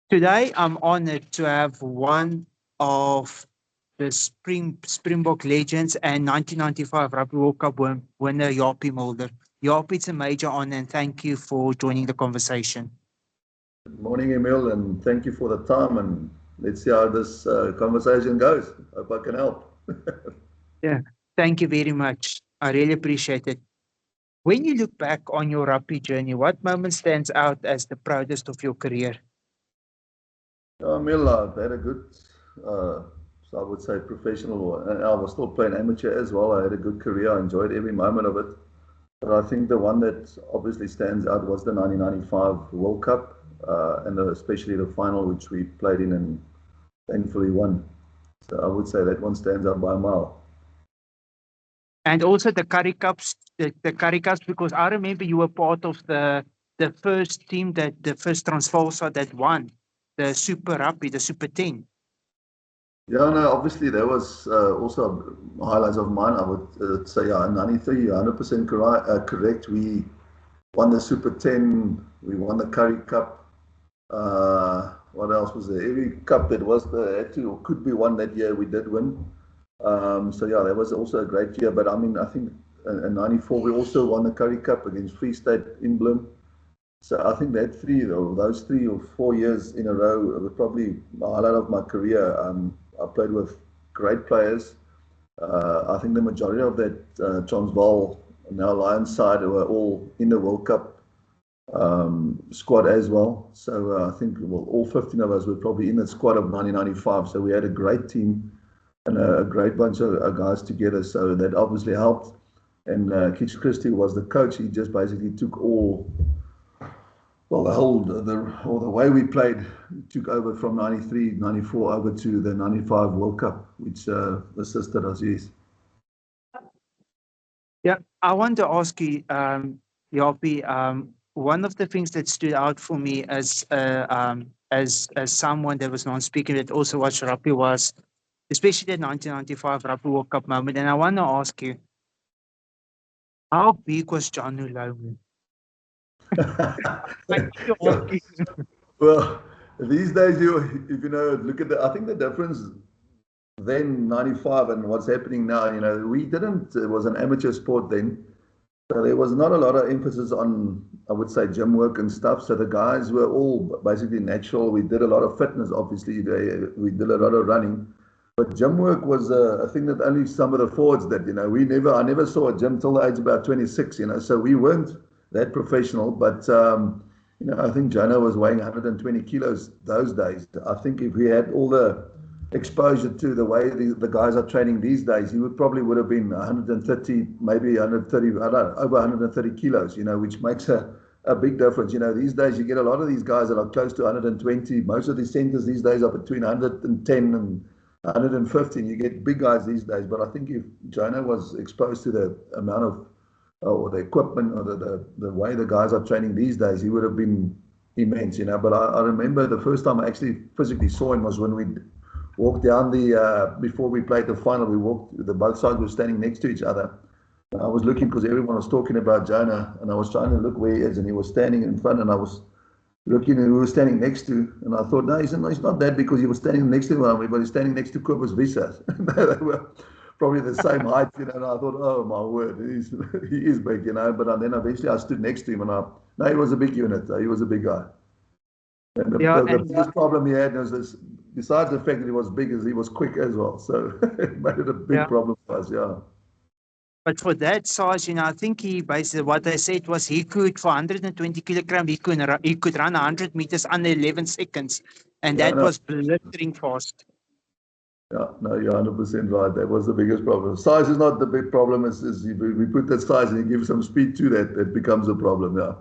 Today, I'm honored to have one of the Springbok legends and 1995 Rugby World Cup winner, Japie Mulder. Japie, it's a major honor and thank you for joining the conversation. Good morning, Emil, and thank you for the time. And let's see how this conversation goes. Hope I can help. Yeah, thank you very much. I really appreciate it. When you look back on your rugby journey, what moment stands out as the proudest of your career? Emil, I've had a good, uh, so I would say professional, and I was still playing amateur as well. I had a good career. I enjoyed every moment of it. But I think the one that obviously stands out was the 1995 World Cup, and especially the final, which we played in and thankfully won. So I would say that one stands out by a mile. And also the Curry Cups, the Curry Cups, because I remember you were part of the first team that the first Transvalsa that won the Super Rugby, the Super 10. Yeah, no, obviously there was also highlights of mine. I would say, yeah, 93, you're 100% correct. We won the Super 10, we won the Curry Cup. What else was there? Every cup that was there had to or could be won that year, we did win. So yeah, that was also a great year. But I mean, I think in 94, we also won the Curry Cup against Free State in Bloem. So I think those 3 or 4 years in a row were probably the highlight of my career. I played with great players. I think the majority of that Transvaal, now Lions side, were all in the World Cup squad as well. So I think all 15 of us were probably in the squad of 1995. So we had a great team and a great bunch of guys together. So that obviously helped. And Kitch Christie was the coach. He just basically took all well, the way we played took over from 93, 94 over to the 95 World Cup, which assisted us, yes. Yeah, I want to ask you, Japie, one of the things that stood out for me as someone that was non-speaking that also watched rugby was especially the 1995 Rugby World Cup moment. And I want to ask you, how big was John Lomu? I need to ask So, you. well, these days, if you know, look at I think the difference then, 95, and what's happening now, it was an amateur sport then. So there was not a lot of emphasis on, I would say, gym work and stuff. So the guys were all basically natural. We did a lot of fitness, obviously. We did a lot of running. But gym work was a thing that only some of the forwards did. I never saw a gym till the age of about 26. So we weren't that professional. But I think Jonah was weighing 120 kilos those days. I think if we had all the exposure to the way the guys are training these days, he would have been 130, maybe 130, I don't know, over 130 kilos, which makes a big difference. These days you get a lot of these guys that are close to 120. Most of the centers these days are between 110 and 115. You get big guys these days. But I think if Jonah was exposed to the amount of or the equipment or the way the guys are training these days, he would have been immense. But I remember the first time I actually physically saw him was when we walked down before we played the final. Both sides were standing next to each other. And I was looking because everyone was talking about Jonah, and I was trying to look where he is, and he was standing in front, and I was looking who he was standing next to, and I thought, no, he's not that because he was standing next to him, but he's standing next to Cobus Visas. They were probably the same height, and I thought, oh my word, he is big, but then eventually I stood next to him, and no, he was a big unit, he was a big guy. And Yeah, the biggest problem he had was this, besides the fact that he was big, is he was quick as well. So it made it a big yeah. problem for us, yeah. But for that size, I think he basically what I said was he could for 120 kilogram he could run 100 meters under 11 seconds, and Yeah, that no, was blistering fast. yeah, no, you're 100% right. That was the biggest problem. Size is not the big problem. Is if we put that size and you give some speed to that, it becomes a problem, yeah.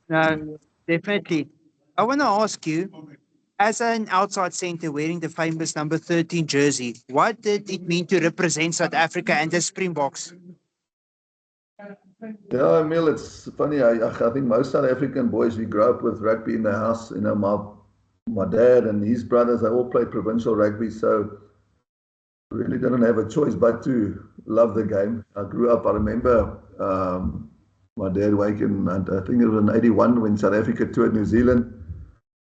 No, definitely. I want to ask you, as an outside center wearing the famous number 13 jersey, what did it mean to represent South Africa and the Springboks? Yeah, Emil, it's funny. I think most South African boys, we grew up with rugby in the house. My dad and his brothers, they all played provincial rugby. So really didn't have a choice but to love the game. I grew up, I remember my dad waking, and I think it was in 81 when South Africa toured New Zealand.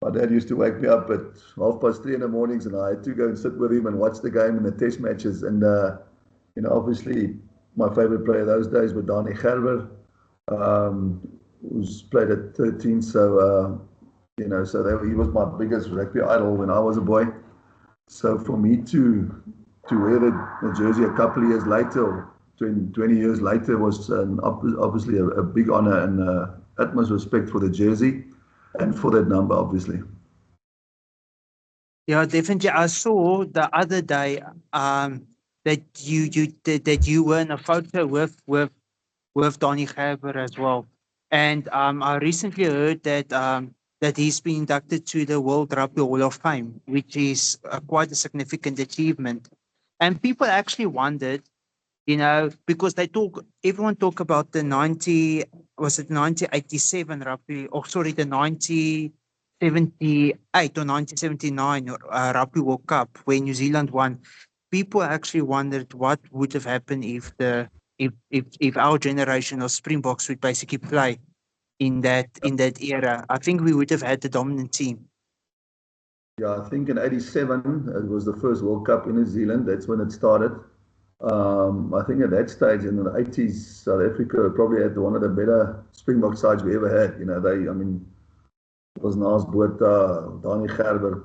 My dad used to wake me up at 3:30 in the mornings, and I had to go and sit with him and watch the game and the test matches. And obviously, my favorite player those days was Danie Gerber, who's played at 13. So he was my biggest rugby idol when I was a boy. So for me to wear the jersey a couple of years later, or 20 years later, was obviously a big honor and utmost respect for the jersey and for that number, obviously. Yeah, definitely. I saw the other day that you were in a photo with Donnie Gerber as well, and I recently heard that he's been inducted to the World Rugby Hall of Fame, which is quite a significant achievement. And people actually wondered, because everyone talk about the 1987 rugby, or sorry, the 1978 or 1979 Rugby World Cup where New Zealand won. People actually wondered what would have happened if our generation of Springboks would basically play in that era. I think we would have had the dominant team. Yeah, I think in '87 it was the first World Cup in New Zealand. That's when it started. I think at that stage in the '80s, South Africa probably had one of the better Springbok sides we ever had. It was Naas Botha, Danie Gerber,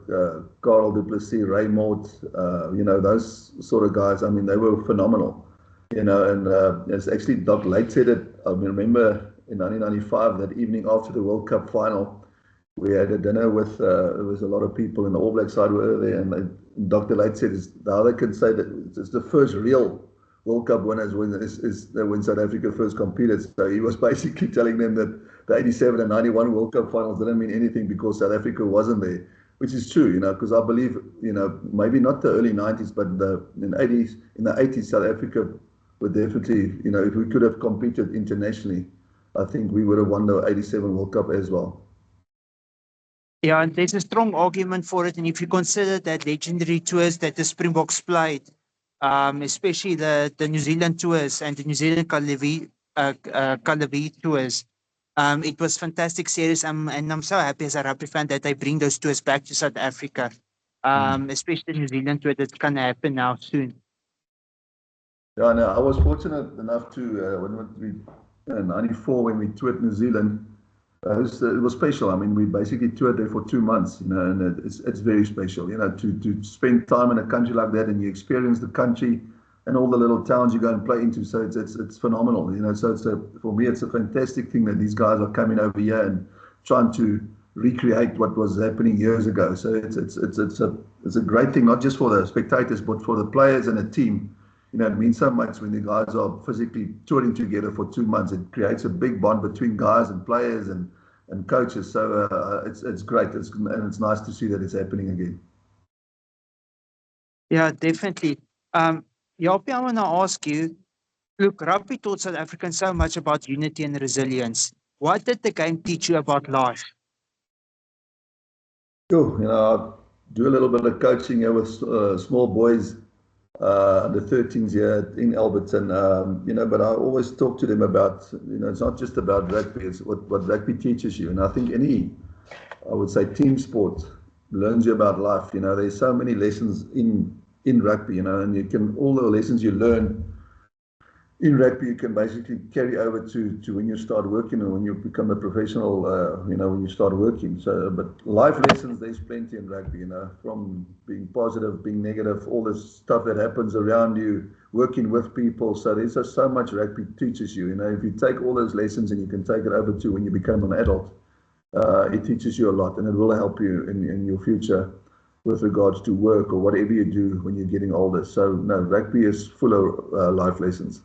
Karel du Plessis, Ray Mort, those sort of guys. I mean, they were phenomenal. And as actually Doc Late said it, I remember in 1995, that evening after the World Cup final, we had a dinner with, there was a lot of people in the All Black side were there, and Dr. Late said, now they can say that it's the first real World Cup winners when South Africa first competed. So he was basically telling them that the '87 and '91 World Cup finals didn't mean anything because South Africa wasn't there, which is true, because I believe, maybe not the early '90s, but in the '80s, South Africa would definitely, if we could have competed internationally, I think we would have won the '87 World Cup as well. Yeah, and there's a strong argument for it. And if you consider that legendary tours that the Springboks played, especially the New Zealand tours and the New Zealand Kalavi tours, it was fantastic series. And I'm so happy as a rugby fan that they bring those tours back to South Africa, especially the New Zealand tour that's going to happen now soon. Yeah, no, I was fortunate enough to, in '94, when we toured New Zealand, it was special. I mean, we basically toured there for 2 months, and it's very special, to spend time in a country like that, and you experience the country and all the little towns you go and play into. So it's phenomenal, So for me, it's a fantastic thing that these guys are coming over here and trying to recreate what was happening years ago. So it's a great thing, not just for the spectators, but for the players and the team. It means so much when the guys are physically touring together for 2 months. It creates a big bond between guys and players and coaches. So it's great. And it's nice to see that it's happening again. Yeah, definitely. Japie, I want to ask you, look, rugby taught South Africans so much about unity and resilience. What did the game teach you about life? Sure. I do a little bit of coaching here with small boys, the 13s here in Alberton, but I always talk to them about, it's not just about rugby, it's what rugby teaches you. And I think I would say team sport learns you about life. There's so many lessons in rugby, and all the lessons you learn in rugby, you can basically carry over to when you start working or when you become a professional, when you start working. So, but life lessons, there's plenty in rugby, from being positive, being negative, all this stuff that happens around you, working with people. So there's just so much rugby teaches you. If you take all those lessons and you can take it over to when you become an adult, it teaches you a lot, and it will help you in your future with regards to work or whatever you do when you're getting older. So no, rugby is full of life lessons.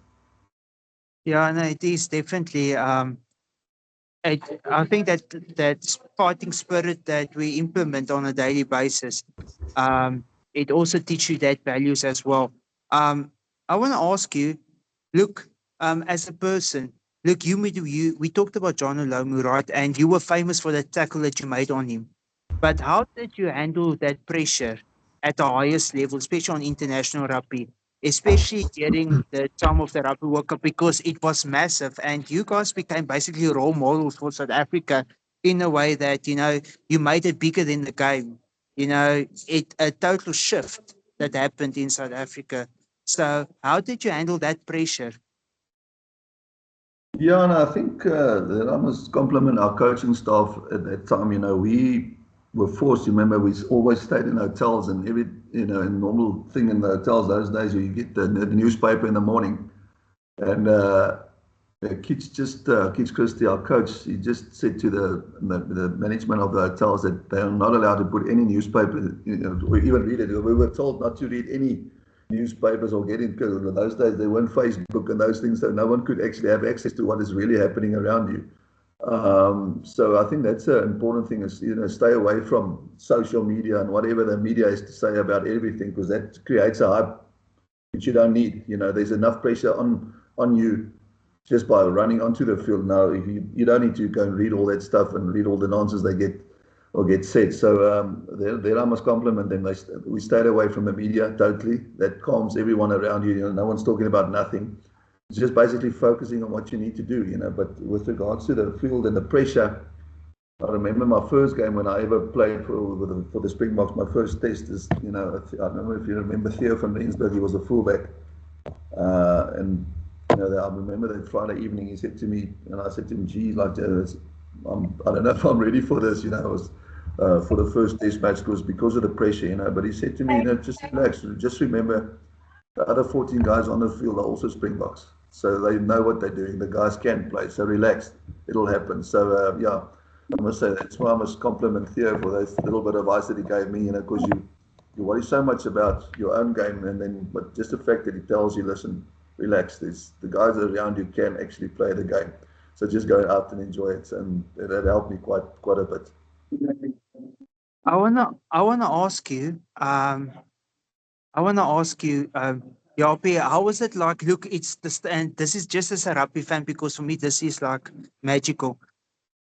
Yeah, no, it is definitely. I think that fighting spirit that we implement on a daily basis, it also teaches you that values as well. I want to ask you, look, as a person, look, we talked about John Olomu, right? And you were famous for the tackle that you made on him. But how did you handle that pressure at the highest level, especially on international rugby? Especially during the time of the Rugby World Cup, because it was massive and you guys became basically role models for South Africa in a way that, you made it bigger than the game. A total shift that happened in South Africa. So how did you handle that pressure? Yeah, and I think that I must compliment our coaching staff at that time. We were forced. Remember, we always stayed in hotels, and a normal thing in the hotels those days, you get the newspaper in the morning, and Kitch Christie, our coach, he just said to the management of the hotels that they are not allowed to put any newspaper, or even read it. We were told not to read any newspapers or get in, because in those days there weren't Facebook and those things, so no one could actually have access to what is really happening around you. So I think that's an important thing, is stay away from social media and whatever the media has to say about everything, because that creates a hype which you don't need. There's enough pressure on you just by running onto the field now. If you don't need to go and read all that stuff and read all the nonsense they get said. So there I must compliment them. We stayed away from the media totally. That calms everyone around you. No one's talking about nothing. It's just basically focusing on what you need to do. But with regards to the field and the pressure, I remember my first game when I ever played for the Springboks. My first test is, I don't know if you remember Theo van Rensburg. He was a fullback, and I remember that Friday evening he said to me, and I said to him, "Gee, I don't know if I'm ready for this." It was for the first test match because of the pressure. But he said to me, "Just relax. Just remember, the other 14 guys on the field are also Springboks, so they know what they're doing. The guys can play, so relax. It'll happen." So yeah, I must say that's why I must compliment Theo for that little bit of advice that he gave me. Because you worry so much about your own game, but just the fact that he tells you, "Listen, relax. The guys around you can actually play the game, so just go out and enjoy it." And that helped me quite a bit. I wanna ask you. Yapi, how was it like? Look, it's this, and this is just as a rugby fan, because for me this is like magical.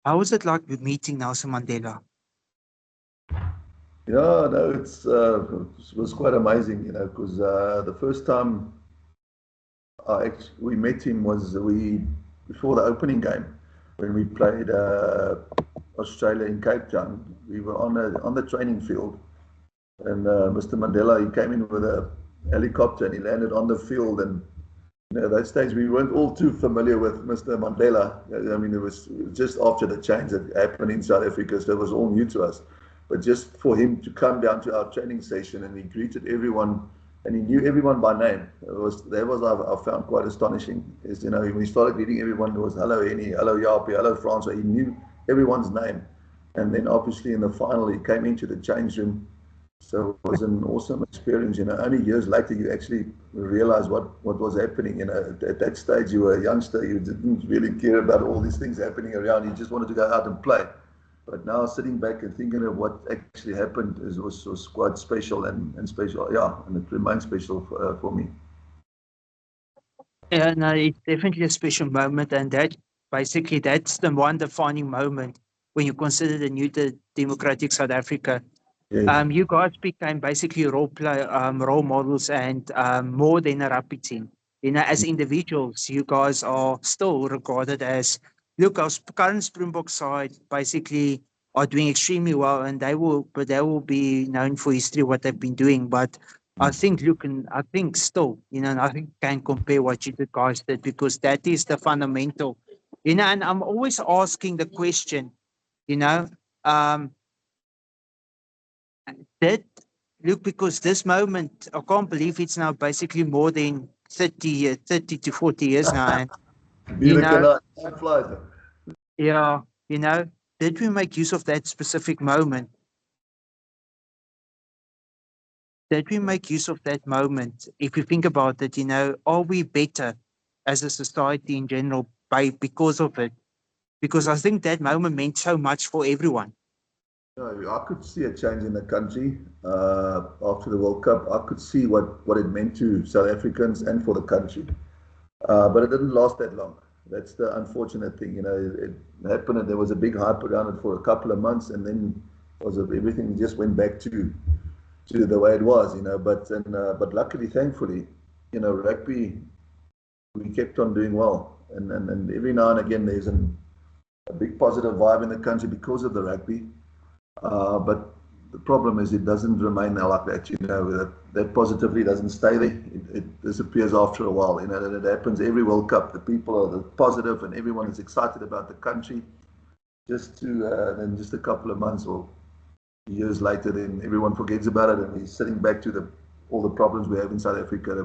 How was it like with meeting Nelson Mandela? Yeah, no, it was quite amazing, because the first time we met him was before the opening game when we played Australia in Cape Town. We were on the training field, and Mr. Mandela, he came in with a helicopter and he landed on the field. And those days we weren't all too familiar with Mr. Mandela. I mean, it was just after the change that happened in South Africa, so it was all new to us. But just for him to come down to our training station and he greeted everyone and he knew everyone by name, I found quite astonishing. When he started greeting everyone, it was hello Henny, hello Yapi, hello Francois. He knew everyone's name. And then obviously in the final he came into the change room. So it was an awesome experience. Only years later you actually realize what was happening. At that stage you were a youngster. You didn't really care about all these things happening around. You just wanted to go out and play. But now sitting back and thinking of what actually happened was quite special and special. Yeah, and it remains special for me. Yeah, no, it's definitely a special moment, and that's the one defining moment when you consider the new democratic South Africa. Yes. You guys became basically role models, and more than a rugby team. As individuals, you guys are still regarded as, look, our current Springbok side basically are doing extremely well, and they will be known for history what they've been doing. But I think, look, and I think still, nothing can compare what you guys did, because that is the fundamental. And I'm always asking the question, you know. Um, that look, because this moment, I can't believe it's now basically more than 30 to 40 years now. And, Be you the know, canard, flies. yeah, did we make use of that specific moment? Did we make use of that moment? If you think about it, are we better as a society in general because of it? Because I think that moment meant so much for everyone. I could see a change in the country after the World Cup. I could see what it meant to South Africans and for the country. But it didn't last that long. That's the unfortunate thing. It happened and there was a big hype around it for a couple of months, and then everything just went back to the way it was. But luckily, thankfully, rugby, we kept on doing well, and every now and again a big positive vibe in the country because of the rugby. But the problem is it doesn't remain like that, that positivity doesn't stay there. It disappears after a while, that it happens every World Cup. The people are positive and everyone is excited about the country. Then just a couple of months or years later, then everyone forgets about it and we're sitting back to all the problems we have in South Africa,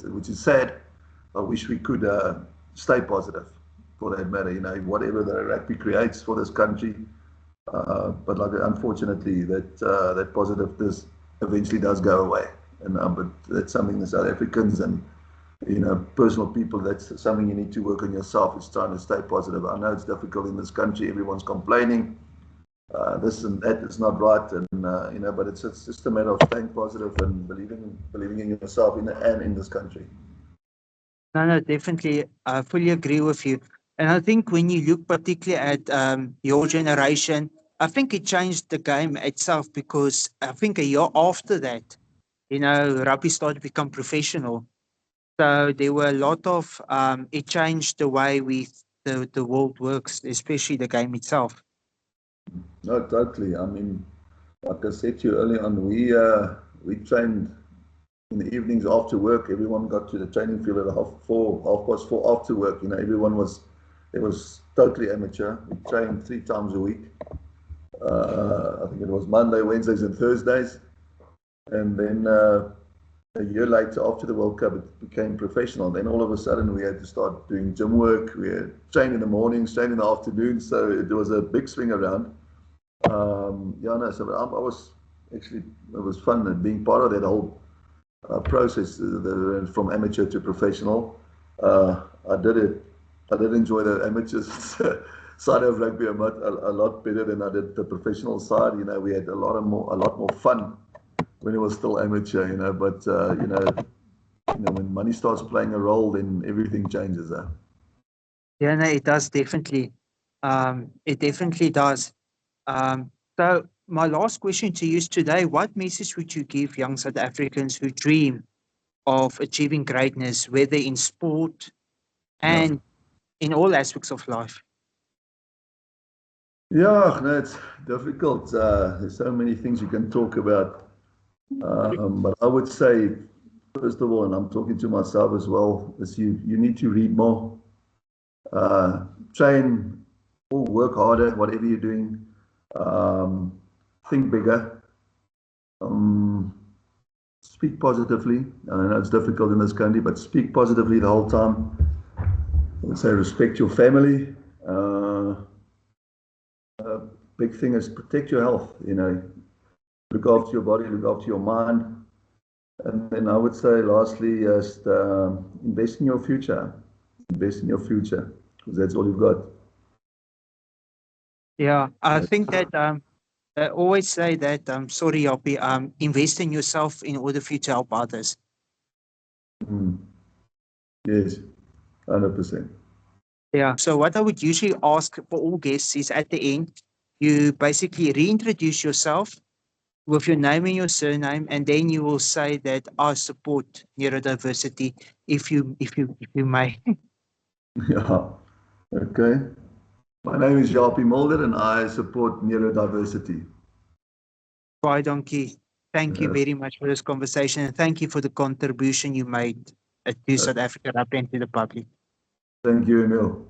which is sad. I wish we could stay positive for that matter, whatever the rugby creates for this country. But unfortunately, that positiveness eventually does go away. But that's something the South Africans and personal people, that's something you need to work on yourself. It's trying to stay positive. I know it's difficult in this country. Everyone's complaining. This and that is not right, and but it's just a matter of staying positive and believing in yourself and in this country. No, definitely. I fully agree with you. And I think when you look particularly at your generation, I think it changed the game itself because I think a year after that, rugby started to become professional. So there were a lot of, it changed the way the world works, especially the game itself. No, totally. I mean, like I said to you earlier on, we trained in the evenings after work. Everyone got to the training field at 4:30 after work. It was totally amateur. We trained 3 times a week. I think it was Monday, Wednesdays, and Thursdays. And then a year later, after the World Cup, it became professional. Then all of a sudden, we had to start doing gym work. We had train in the mornings, train in the afternoons. So it was a big swing around. So I was actually, it was fun being part of that whole process from amateur to professional. I did enjoy the amateur side of rugby a lot better than I did the professional side. We had a lot more fun when it was still amateur. But when money starts playing a role, then everything changes. Yeah, no, it does definitely. It definitely does. So my last question to you is today, what message would you give young South Africans who dream of achieving greatness, whether in sport and in all aspects of life? Yeah, no, it's difficult. There's so many things you can talk about. But I would say, first of all, and I'm talking to myself as well, is you need to read more, train or work harder, whatever you're doing. Think bigger. Speak positively. I know it's difficult in this country, but speak positively the whole time. I would say respect your family. Big thing is protect your health. Look after your body, look after your mind. And then I would say, lastly, just invest in your future. Invest in your future, because that's all you've got. Yeah, I think that I always say that, sorry, Joppie, invest in yourself in order for you to help others. Yes, 100%. Yeah. So what I would usually ask for all guests is at the end, you basically reintroduce yourself with your name and your surname, and then you will say that I support neurodiversity, if you may. Yeah. Okay. My name is Joppie Mulder and I support neurodiversity. Bye, Donkey. Thank you very much for this conversation, and thank you for the contribution you made to South Africa and to the public. Thank you, Emil.